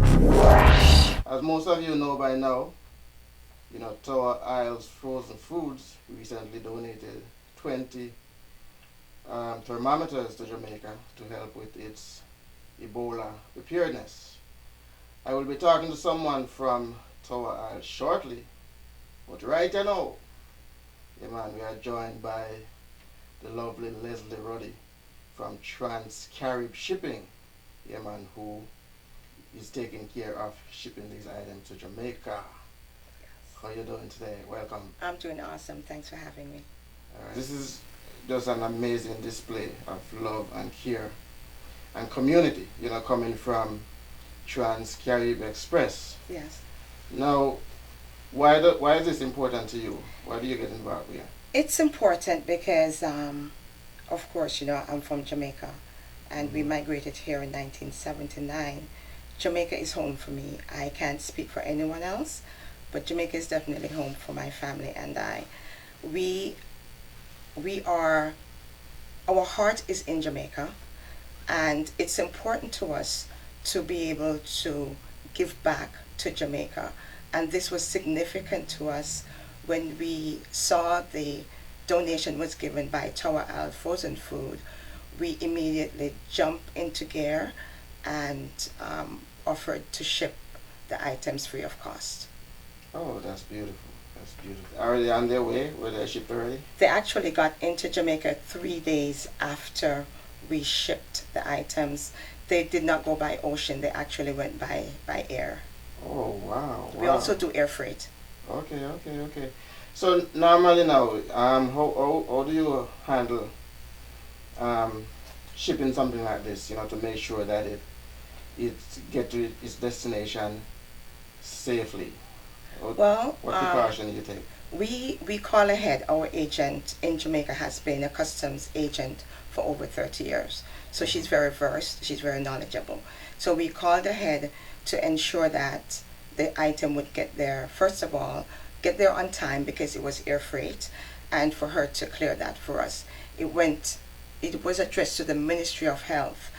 As most of you know by now, Tower Isles Frozen Foods recently donated 20 thermometers to Jamaica to help with its Ebola preparedness. I will be talking to someone from Tower Isles shortly, but right now, yeah man, we are joined by the lovely Lezlie Rutty from Trans Caribe Shipping, yeah man, who is taking care of shipping these items to Jamaica. How you doing today? Welcome. I'm doing awesome. Thanks for having me. This is just an amazing display of love and care and community, coming from Trans Caribe Express. Yes. Now, why is this important to you? Why do you get involved here? It's important because, of course, I'm from Jamaica and we migrated here in 1979. Jamaica is home for me. I can't speak for anyone else, but Jamaica is definitely home for my family and I. We are, our heart is in Jamaica, and it's important to us to be able to give back to Jamaica. And this was significant to us when we saw the donation was given by Tower Isle Frozen Food. We immediately jumped into gear and offered to ship the items free of cost. Oh, that's beautiful. That's beautiful. Are they on their way? Were they shipped already? They actually got into Jamaica 3 days after we shipped the items. They did not go by ocean. They actually went by air. Oh, wow. We also do air freight. Okay. So normally now, how do you handle shipping something like this, to make sure that it get to its destination safely? Well, what precaution do you take? We call ahead. Our agent in Jamaica has been a customs agent for over 30 years. So she's very versed, she's very knowledgeable. So we called ahead to ensure that the item would get there, first of all, get there on time because it was air freight, and for her to clear that for us. It was addressed to the Ministry of Health.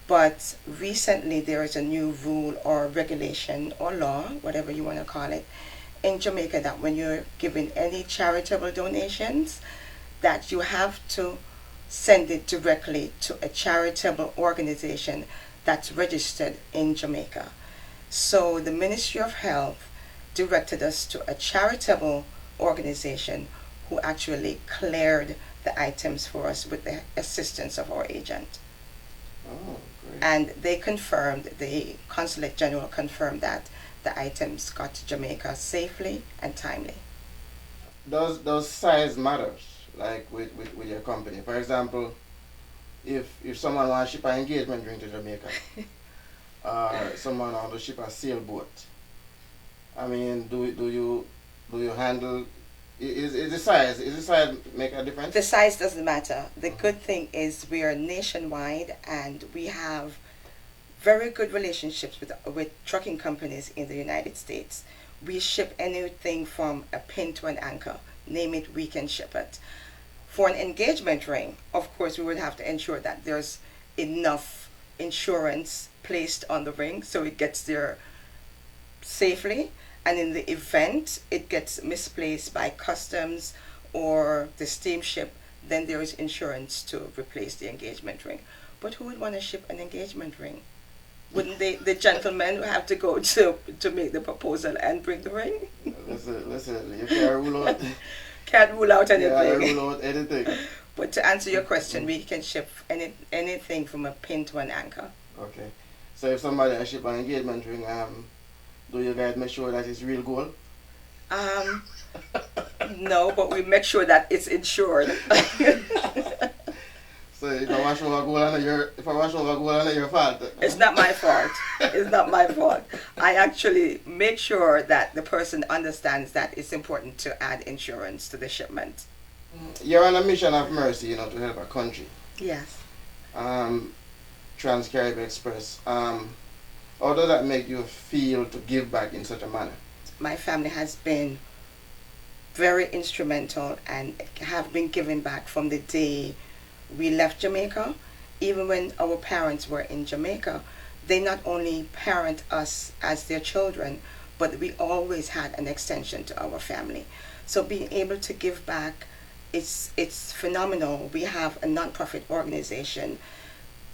But recently there is a new rule or regulation or law, whatever you want to call it, in Jamaica that when you're giving any charitable donations, that you have to send it directly to a charitable organization that's registered in Jamaica. So the Ministry of Health directed us to a charitable organization who actually cleared the items for us with the assistance of our agent. Oh, great. And they confirmed, the Consulate General confirmed that the items got to Jamaica safely and timely. Does size matters, like with your company? For example, if someone wants to ship an engagement ring to Jamaica, or someone wants to ship a sailboat, I mean, do you handle? Is the size make a difference? The size doesn't matter. The good thing is we are nationwide and we have very good relationships with trucking companies in the United States. We ship anything from a pin to an anchor. Name it, we can ship it. For an engagement ring, of course, we would have to ensure that there's enough insurance placed on the ring so it gets there safely. And in the event it gets misplaced by customs or the steamship, then there is insurance to replace the engagement ring. But who would want to ship an engagement ring? Wouldn't the gentleman have to go to make the proposal and bring the ring? Listen, you can't rule out. Can't rule out anything. Yeah, rule out anything. But to answer your question, we can ship anything from a pin to an anchor. Okay. So if somebody ship an engagement ring, do you guys make sure that it's real gold? No, but we make sure that it's insured. So if I wash over gold under your fault. It's not my fault. It's not my fault. I actually make sure that the person understands that it's important to add insurance to the shipment. You're on a mission of mercy, to help a country. Yes. Trans Caribe Express. How does that make you feel to give back in such a manner? My family has been very instrumental and have been giving back from the day we left Jamaica. Even when our parents were in Jamaica, they not only parent us as their children, but we always had an extension to our family. So being able to give back, it's phenomenal. We have a nonprofit organization.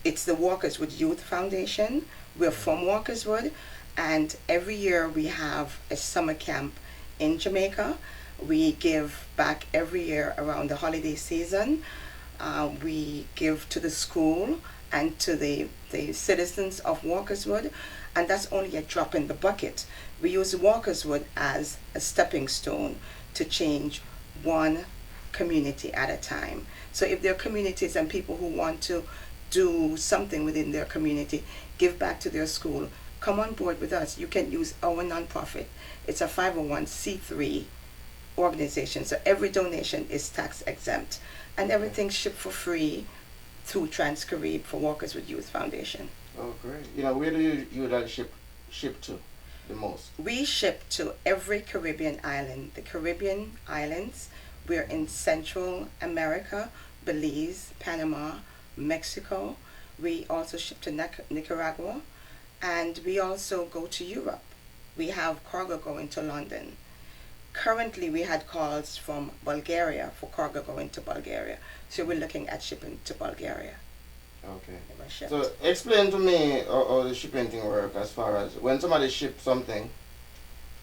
It's the Walkerswood Youth Foundation. We're from Walkerswood, and every year we have a summer camp in Jamaica. We give back every year around the holiday season. We give to the school and to the citizens of Walkerswood, and that's only a drop in the bucket. We use Walkerswood as a stepping stone to change one community at a time. So if there are communities and people who want to do something within their community, give back to their school, come on board with us. You can use our nonprofit. It's a 501c3 organization, so every donation is tax exempt, and everything's shipped for free through Trans Caribe for Walkerswood Youth Foundation. Oh, great. Where do you like ship to the most? We ship to every Caribbean island. The Caribbean islands, we're in Central America, Belize, Panama, Mexico. We also ship to Nicaragua, and we also go to Europe. We have cargo going to London. Currently, we had calls from Bulgaria for cargo going to Bulgaria. So we're looking at shipping to Bulgaria. Okay. So explain to me how the shipping thing works as far as when somebody ships something,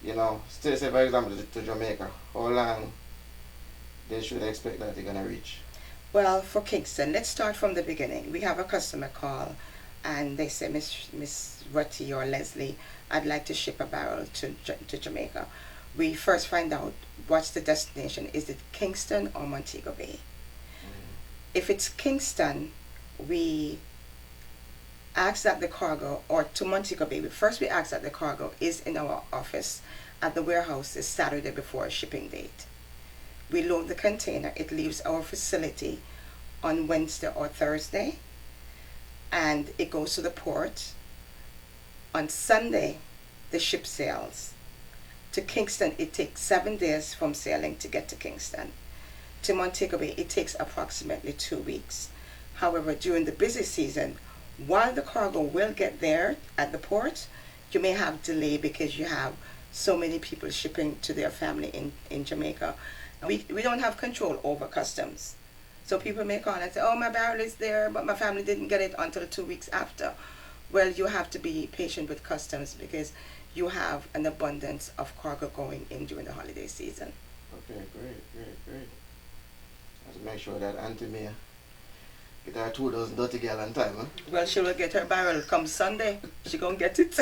say for example to Jamaica, how long they should expect that they're going to reach? Well, for Kingston, let's start from the beginning. We have a customer call and they say, Miss Rutty or Lezlie, I'd like to ship a barrel to Jamaica. We first find out what's the destination. Is it Kingston or Montego Bay? If it's Kingston, we ask that the cargo, or to Montego Bay, first we ask that the cargo is in our office at the warehouse this Saturday before a shipping date. We load the container. It leaves our facility on Wednesday or Thursday, and it goes to the port. On Sunday, the ship sails. To Kingston, it takes 7 days from sailing to get to Kingston. To Montego Bay, it takes approximately 2 weeks. However, during the busy season, while the cargo will get there at the port, you may have delay because you have so many people shipping to their family in Jamaica. We don't have control over customs. So people may call and say, oh, my barrel is there, but my family didn't get it until 2 weeks after. Well, you have to be patient with customs because you have an abundance of cargo going in during the holiday season. Okay, great. I have to make sure that Auntie Mia get her 2 dozen dirty gal on time, huh? Well, she will get her barrel come Sunday. She gonna get it.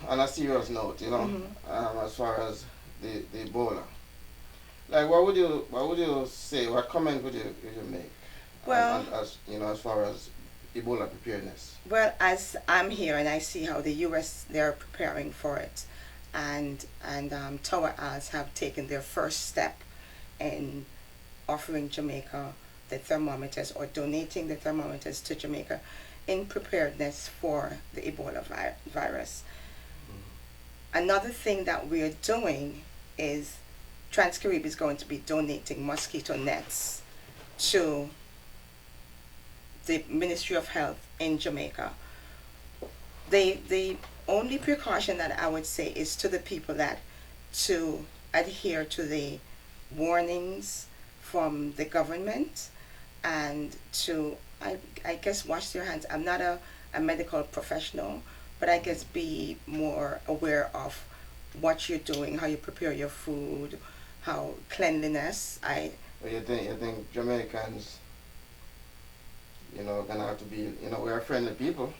On a serious note, as far as the Ebola, like what would you say? What comment would you make? Well, as far as Ebola preparedness. Well, as I'm here and I see how the U.S. they're preparing for it, and Tower Alls have taken their first step in offering Jamaica the thermometers or donating the thermometers to Jamaica in preparedness for the Ebola virus. Another thing that we're doing is Trans Caribe is going to be donating mosquito nets to the Ministry of Health in Jamaica. The only precaution that I would say is to the people that to adhere to the warnings from the government and to, I guess, wash their hands. I'm not a medical professional, but I guess be more aware of what you're doing, how you prepare your food, how cleanliness. You think Jamaicans, gonna have to be, we're friendly people.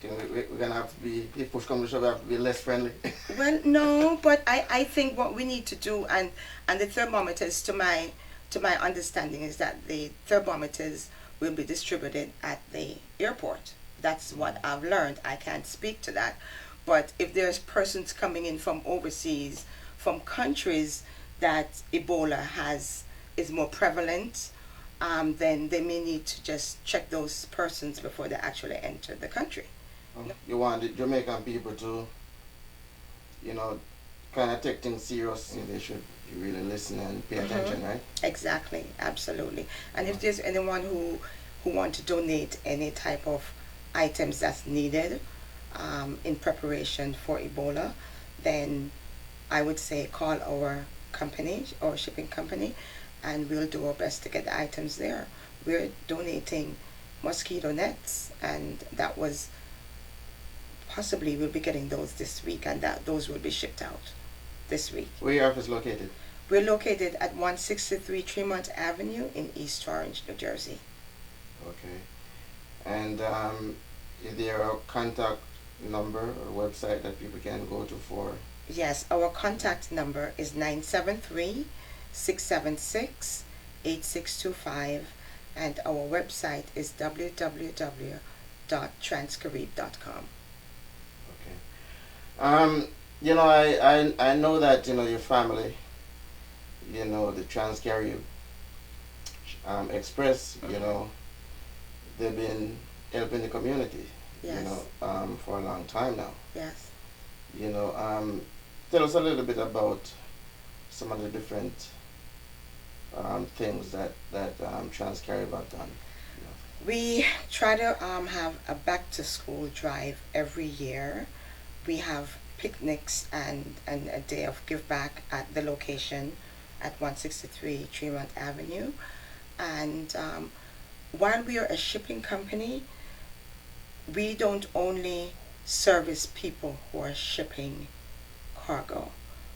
We're gonna have to be, if push comes to shove, we have to be less friendly. Well, no, but I think what we need to do, and the thermometers, to my understanding, is that the thermometers will be distributed at the airport. That's what I've learned. I can't speak to that. But if there's persons coming in from overseas, from countries that Ebola is more prevalent, then they may need to just check those persons before they actually enter the country. You want the Jamaican people to, kind of take things serious. They should really listen and pay attention, right? Exactly, absolutely. And if there's anyone who want to donate any type of items that's needed in preparation for Ebola, then I would say call our company, our shipping company, and we'll do our best to get the items there. We're donating mosquito nets, and that was possibly we'll be getting those this week, and that those will be shipped out this week. Where your office located? We're located at 163 Tremont Avenue in East Orange, New Jersey. Okay. And is there a contact number or website that people can go to for? Yes, our contact number is 973-676-8625, and our website is www.transcaribe.com. Okay. You know, I know that, you know, your family, you know, the Trans Caribe Express, you know, they've been helping the community, Yes. you know, for a long time now. Yes. You know, tell us a little bit about some of the different things that Trans Caribe have done. You know. We try to have a back to school drive every year. We have picnics and a day of give back at the location at 163 Tremont Avenue. And while we are a shipping company, we don't only service people who are shipping cargo,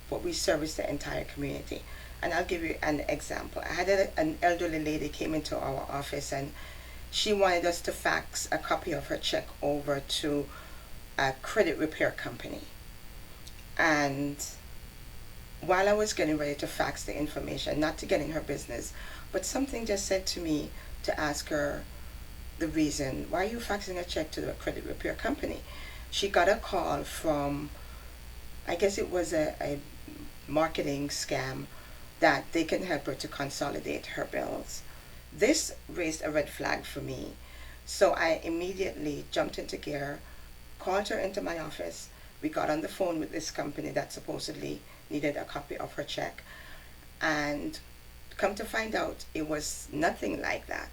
but we service the entire community. And I'll give you an example. I had an elderly lady came into our office, and she wanted us to fax a copy of her check over to a credit repair company. And while I was getting ready to fax the information, not to get in her business, but something just said to me to ask her the reason, why are you faxing a check to the credit repair company? She got a call from, I guess it was a marketing scam, that they can help her to consolidate her bills. This raised a red flag for me. So I immediately jumped into gear, called her into my office. We got on the phone with this company that supposedly needed a copy of her check. And come to find out, it was nothing like that.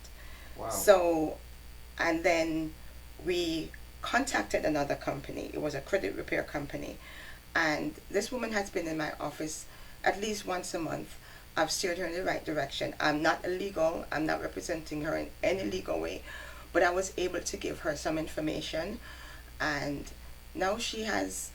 Wow. So, and then we contacted another company. It was a credit repair company. And this woman has been in my office at least once a month. I've steered her in the right direction. I'm not illegal. I'm not representing her in any legal way. But I was able to give her some information. And now she has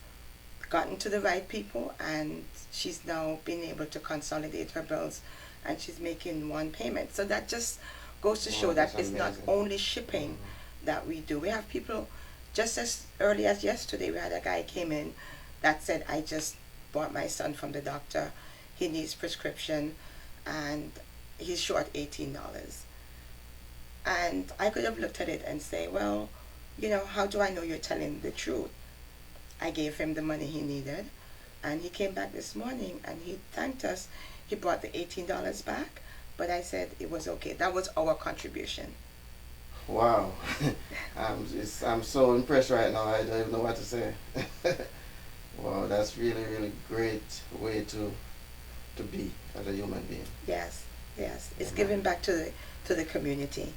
gotten to the right people, and she's now been able to consolidate her bills, and she's making one payment. So that just goes to show that it's not only shipping that we do. We have people, just as early as yesterday, we had a guy came in that said, I just bought my son from the doctor. He needs prescription, and he's short $18. And I could have looked at it and say, well, you know, how do I know you're telling the truth? I gave him the money he needed, and he came back this morning and he thanked us. He brought the $18 back, but I said it was okay. That was our contribution. Wow. I'm so impressed right now. I don't even know what to say. Wow, that's really, really great way to be as a human being. Yes, yes. It's giving back to the community.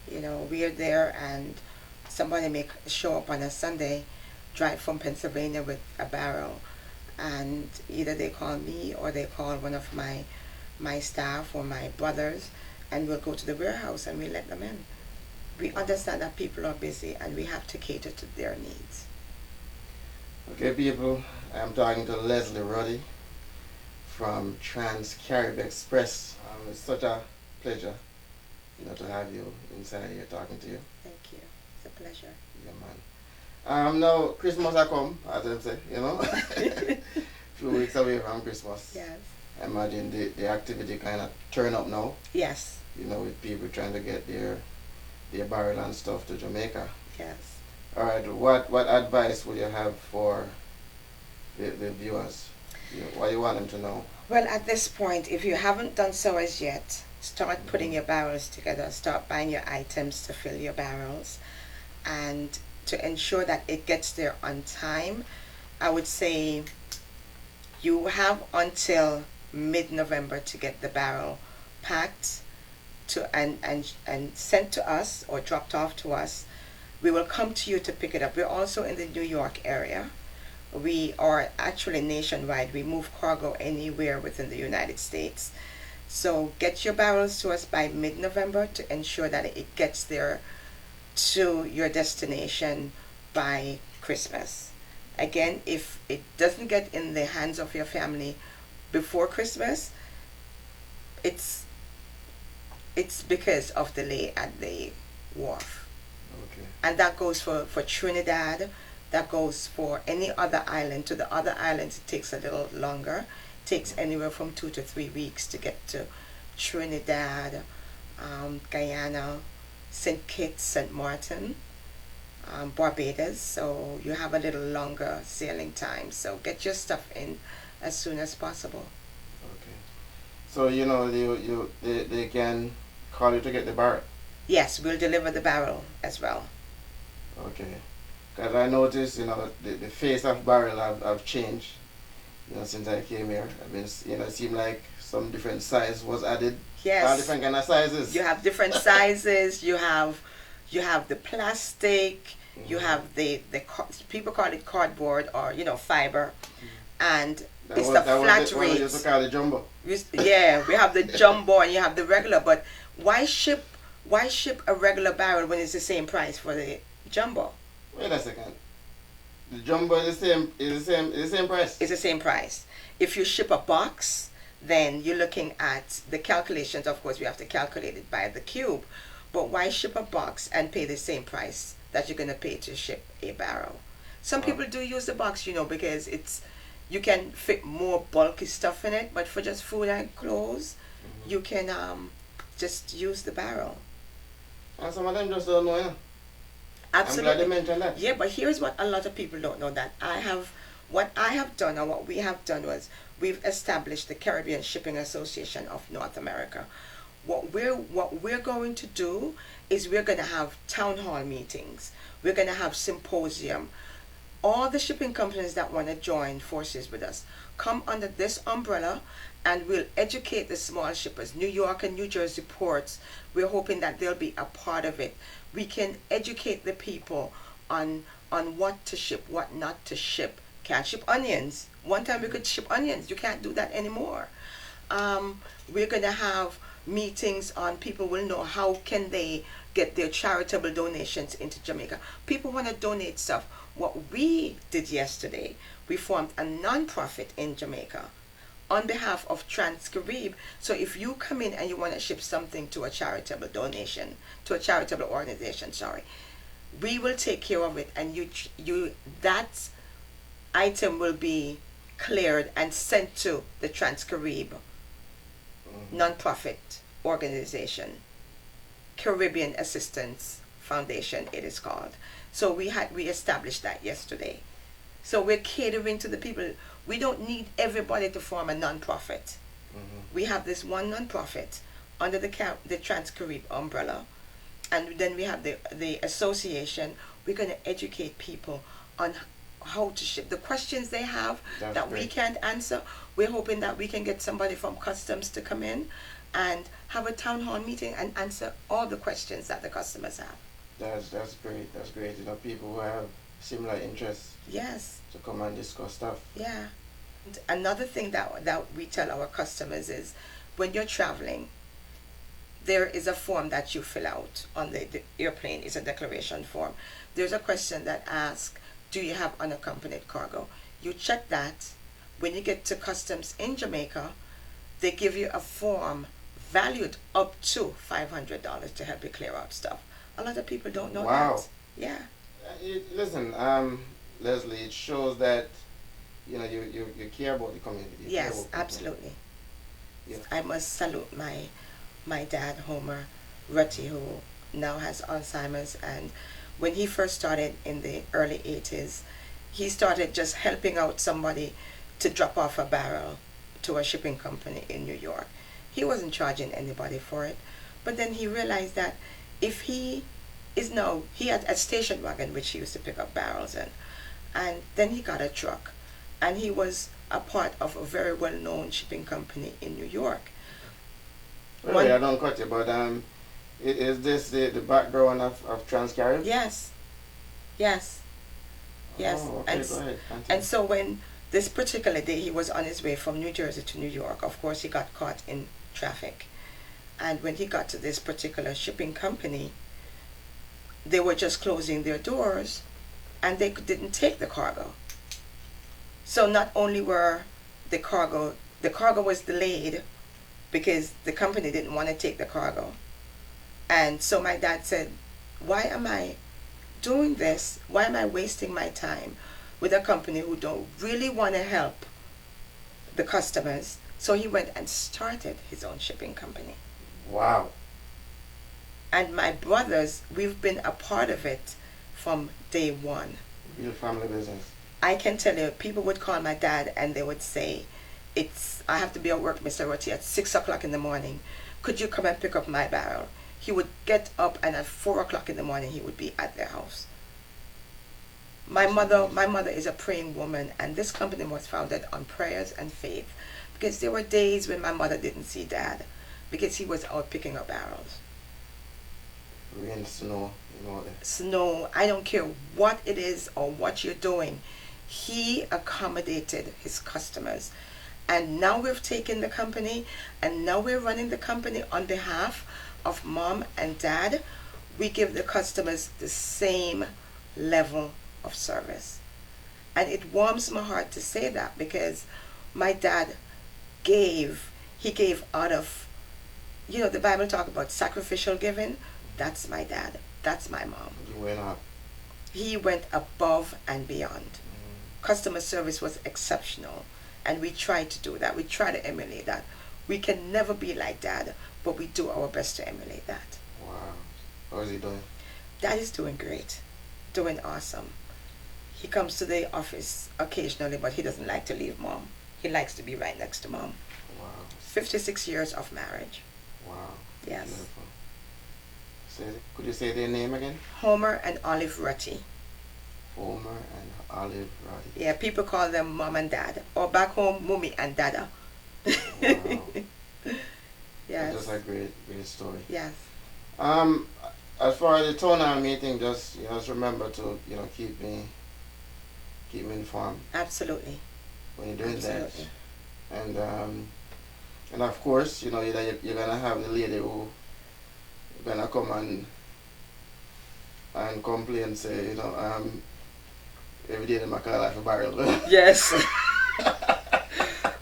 You know, we are there, and somebody may show up on a Sunday, drive from Pennsylvania with a barrel, and either they call me or they call one of my staff or my brothers, and we'll go to the warehouse and we let them in. We understand that people are busy, and we have to cater to their needs. Okay, people, I'm talking to Lezlie Rutty from Trans Caribe Express. It's such a pleasure, you know, to have you inside here talking to you. Thank you. It's a pleasure. Yeah, man. Now Christmas I come, as I say, you know, few weeks away from Christmas. Yes. I imagine the activity kind of turn up now. Yes. You know, with people trying to get their barrel and stuff to Jamaica. Yes. All right. What advice would you have for the viewers? What you want them to know? Well, at this point, if you haven't done so as yet, start putting your barrels together. Start buying your items to fill your barrels, and to ensure that it gets there on time. I would say you have until mid-November to get the barrel packed and sent to us or dropped off to us We will come to you to pick it up. We're also in the New York area. We are actually nationwide. We move cargo anywhere within the United States. So get your barrels to us by mid-November to ensure that it gets there to your destination by Christmas. Again, if it doesn't get in the hands of your family before Christmas, it's because of delay at the wharf. Okay. And that goes for Trinidad, that goes for any other island. To the other islands it takes a little longer. It takes anywhere from 2 to 3 weeks to get to Trinidad, Guyana, St. Kitts, St. Martin, Barbados. So you have a little longer sailing time. So get your stuff in as soon as possible. Okay. So they can call you to get the barrel. Yes, we'll deliver the barrel as well. Okay. Because I noticed, the face of barrel have changed, since I came here. I mean, it seemed like some different size was added. Yes. All different kind of sizes. You have different sizes. You have the plastic. Mm-hmm. You have the people call it cardboard or fiber, and it's the flat rate. What used to call the jumbo. Yeah, we have the jumbo and you have the regular. But why ship a regular barrel when it's the same price for the jumbo? Wait a second. The jumbo is the same price. It's the same price. If you ship a box, then you're looking at the calculations. Of course, we have to calculate it by the cube. But why ship a box and pay the same price that you're going to pay to ship a barrel? Some people do use the box, because you can fit more bulky stuff in it. But for just food and clothes, you can just use the barrel. And some of them just don't know. Absolutely. I'm glad you mentioned that. Yeah, but here's what a lot of people don't know, that what I have done and what we have done was we've established the Caribbean Shipping Association of North America. What we're going to do is we're going to have town hall meetings. We're going to have symposium. All the shipping companies that want to join forces with us come under this umbrella, and we'll educate the small shippers. New York and New Jersey ports, we're hoping that they'll be a part of it. We can educate the people on what to ship, what not to ship. Can't ship onions. One time we could ship onions. You can't do that anymore. We're going to have meetings on people will know how can they get their charitable donations into Jamaica. People want to donate stuff. What we did yesterday, we formed a non-profit in Jamaica on behalf of Trans Caribe. So if you come in and you want to ship something to a charitable donation, to a charitable organization, we will take care of it, and that item will be cleared and sent to the Trans Caribe non-profit organization, Caribbean Assistance Foundation it is called. So we established that yesterday. So we're catering to the people. We don't need everybody to form a non-profit. We have this one non-profit under the Trans Caribe umbrella, and then we have the association. We're going to educate people on how to ship, the questions they have that we can't answer. We're hoping that we can get somebody from customs to come in and have a town hall meeting and answer all the questions that the customers have. That's great. That's great. People who have similar interests. Yes. To come and discuss stuff. Yeah. And another thing that we tell our customers is, when you're traveling, there is a form that you fill out on the airplane. It's a declaration form. There's a question that asks, do you have unaccompanied cargo? You check that. When you get to customs in Jamaica, they give you a form valued up to $500 to help you clear out stuff. A lot of people don't know that. Yeah. Listen, Leslie, it shows that you care about the community. Yes, absolutely. Yeah. I must salute my dad, Homer Rutty, who now has Alzheimer's, and when he first started in the early 80s, he started just helping out somebody to drop off a barrel to a shipping company in New York. He wasn't charging anybody for it, but then he realized that if he had a station wagon which he used to pick up barrels in, and then he got a truck, and he was a part of a very well-known shipping company in New York. Well, I don't cut you, but is this the background of Trans Caribe? Yes, Yes. Yes. Oh, okay, go ahead. Continue. And so when this particular day he was on his way from New Jersey to New York, of course he got caught in traffic. And when he got to this particular shipping company, they were just closing their doors and they didn't take the cargo. So not only were the cargo was delayed because the company didn't want to take the cargo. And so my dad said, why am I doing this? Why am I wasting my time with a company who don't really want to help the customers? So he went and started his own shipping company. Wow. And my brothers, we've been a part of it from day one. Real family business. I can tell you, people would call my dad and they would say, I have to be at work, Mr. Rutty, at 6 o'clock in the morning. Could you come and pick up my barrel? He would get up and at 4 o'clock in the morning he would be at their house. My mother is a praying woman, and this company was founded on prayers and faith, because there were days when my mother didn't see dad because he was out picking up barrels. Rain, snow, Snow, I don't care what it is or what you're doing. He accommodated his customers. And now we've taken the company, and now we're running the company on behalf of mom and dad. We give the customers the same level of service. And it warms my heart to say that, because my dad he gave out of, the Bible talk about sacrificial giving. That's my dad. That's my mom. You went up. He went above and beyond. Customer service was exceptional, and we try to do that. We try to emulate that. We can never be like dad, but we do our best to emulate that. Wow. How is he doing? Dad is doing great, doing awesome. He comes to the office occasionally, but he doesn't like to leave mom. He likes to be right next to mom. Wow. 56 years of marriage. Wow. Yes. Beautiful. Could you say their name again? Homer and Olive Rutty. Homer and Olive Rutty. Yeah, people call them mom and dad. Or back home, mummy and dada. Wow. Yes. That's a great story. Yes. As far as the town hall meeting, just remember to keep me informed Absolutely. when you're doing Absolutely. that. And of course, you're gonna have the lady who gonna come and complain, say, every day they make a life a barrel. Yes.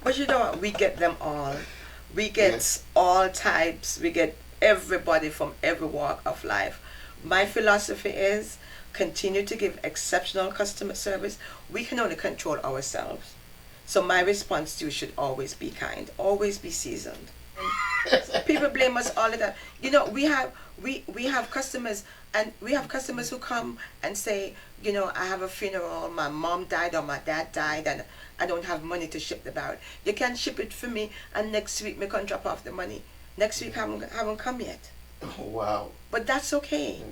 But you know what? We get them all. We get all types. We get everybody from every walk of life. My philosophy is continue to give exceptional customer service. We can only control ourselves. So my response to you should always be kind, always be seasoned. People blame us all the time. We have customers, and we have customers who come and say, I have a funeral, my mom died or my dad died, and I don't have money to ship the barrel. You can ship it for me, and next week me can drop off the money. Next week I haven't come yet. Oh, wow. But that's okay.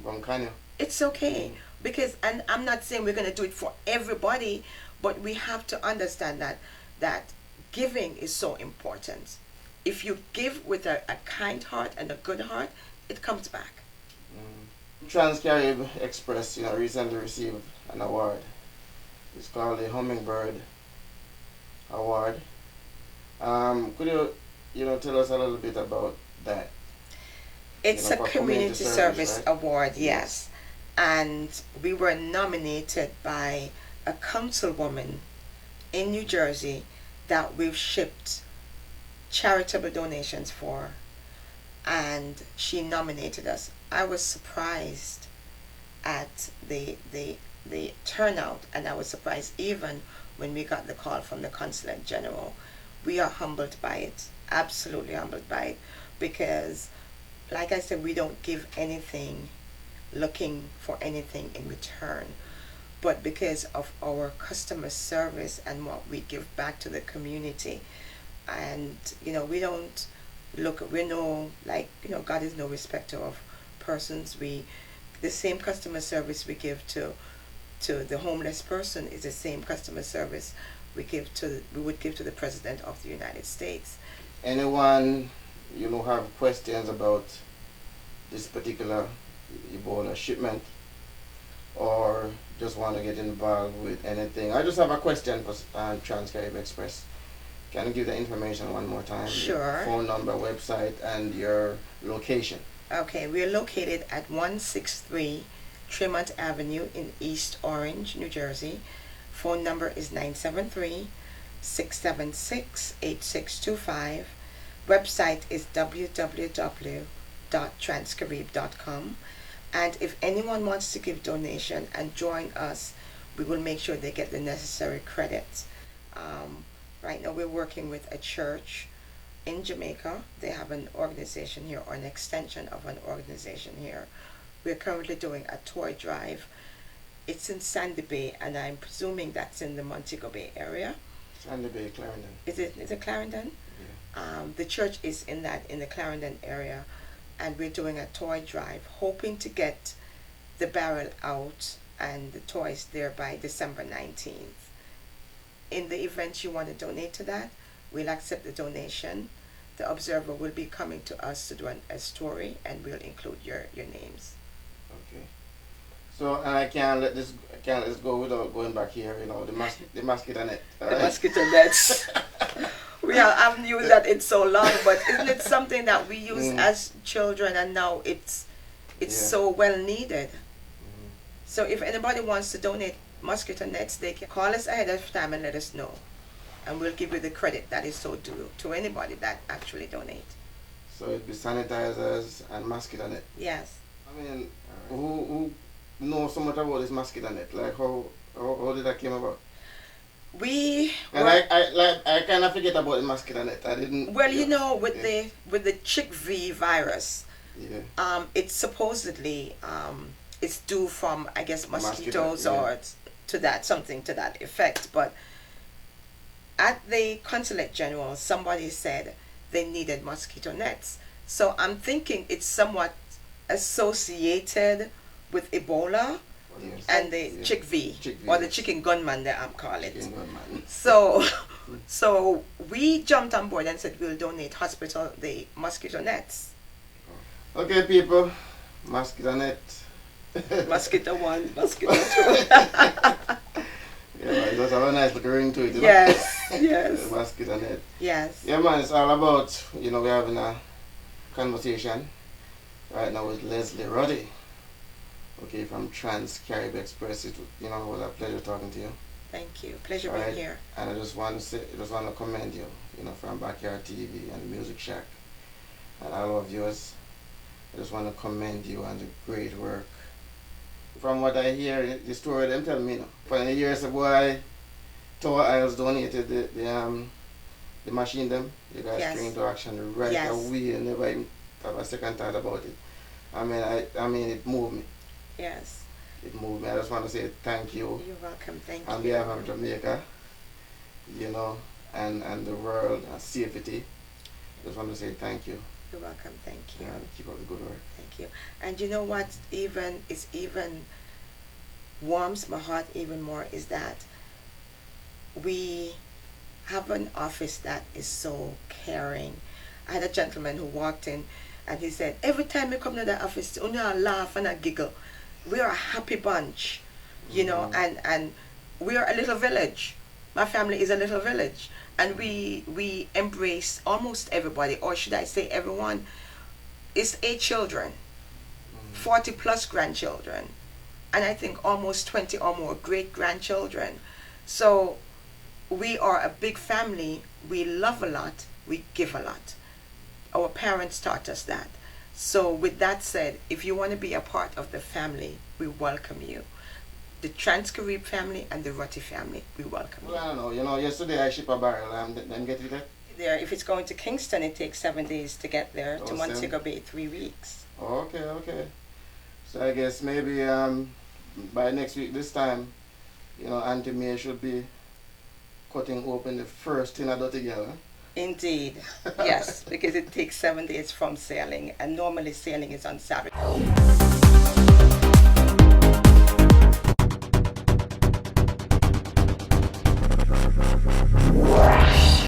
It's okay. Because, and I'm not saying we're going to do it for everybody, but we have to understand that giving is so important. If you give with a kind heart and a good heart, it comes back. Trans Caribe Express, recently received an award. It's called the Hummingbird Award. Could you tell us a little bit about that? It's a community service right? award, yes. And we were nominated by a councilwoman in New Jersey that we've shipped charitable donations for, and she nominated us. I was surprised at the turnout, and I was surprised even when we got the call from the Consulate General. We are humbled by it, absolutely humbled by it, because like I said, we don't give anything looking for anything in return, but because of our customer service and what we give back to the community. And we don't look, God is no respecter of persons. The same customer service we give to the homeless person is the same customer service we would give to the President of the United States. Anyone have questions about this particular Ebola shipment, or just want to get involved with anything. I just have a question for Trans Caribe Express. Can you give the information one more time? Sure. Your phone number, website, and your location. Okay, we're located at 163 Tremont Avenue in East Orange, New Jersey. Phone number is 973-676-8625. Website is www.transcaribe.com. And if anyone wants to give donation and join us, we will make sure they get the necessary credits. Right now we're working with a church in Jamaica. They have an organization here, or an extension of an organization here. We're currently doing a toy drive. It's in Sandy Bay, and I'm presuming that's in the Montego Bay area. Sandy Bay, Clarendon. Is it Clarendon? Yeah. The church is in the Clarendon area, and we're doing a toy drive, hoping to get the barrel out and the toys there by December 19th. In the event you want to donate to that, we'll accept the donation. The observer will be coming to us to do a story, and we'll include your names. Okay. So, and I can't let this go without going back here. You know, the mosquito net. The mosquito nets. We haven't used that in so long, but isn't it something that we use as children, and now it's so well needed. So if anybody wants to donate mosquito nets, they can call us ahead of time and let us know, and we'll give you the credit that is so due to anybody that actually donate. So it'd be sanitizers and mosquito net. Yes. I mean, who knows so much about this mosquito net? Like how did that came about? I kind of forget about the mosquito net. I didn't. Well, you know, with the chickpea virus, yeah. It's supposedly it's due from, I guess, mosquitoes Mosquito, or something to that effect. But at the Consulate General, somebody said they needed mosquito nets. So I'm thinking it's somewhat associated with Ebola. Yes. And the chickpea, or the chicken gunman that I'm calling it. Gunman. So we jumped on board and said we'll donate hospital the mosquito nets. Okay, people, mosquito net. Mosquito 1, mosquito 2. Yeah, it does have a nice little ring to it. You know? Yes, yes. The mosquito net. Yes. Yeah, man, it's all about, we're having a conversation right now with Lezlie Rutty. Okay, from Trans Caribe Express. It was a pleasure talking to you. Thank you. Pleasure being here. And I just want to commend you, from Backyard TV and Music Shack and all our viewers. I just want to commend you on the great work. From what I hear, the story them tell me, for the years a boy, Tower Isles donated the machine them. You guys came into action right away and never even have a second thought about it. I mean, it moved me. Yes. It moved me. I just want to say thank you. You're welcome. Thank you. On behalf of Jamaica, and the world and safety. I just want to say thank you. You're welcome. Thank you. And keep up the good work. Thank you. And you know what? Even warms my heart even more is that we have an office that is so caring. I had a gentleman who walked in, and he said, every time you come to the office, you laugh and I giggle. We are a happy bunch, and we are a little village. My family is a little village, and we embrace almost everybody, or should I say everyone. It's 8 children, 40 plus grandchildren, and I think almost 20 or more great grandchildren. So we are a big family. We love a lot. We give a lot. Our parents taught us that. So with that said, if you want to be a part of the family, we welcome you. The Trans Caribe family and the Rutty family, we welcome you. Well, I don't know. Yesterday I shipped a barrel and then get it there. If it's going to Kingston, it takes 7 days to get there. To Montego Bay, 3 weeks. Okay. So I guess maybe by next week this time, Auntie May should be cutting open the first tin of dirty girl. Indeed, yes, because it takes 7 days from sailing, and normally sailing is on Saturday.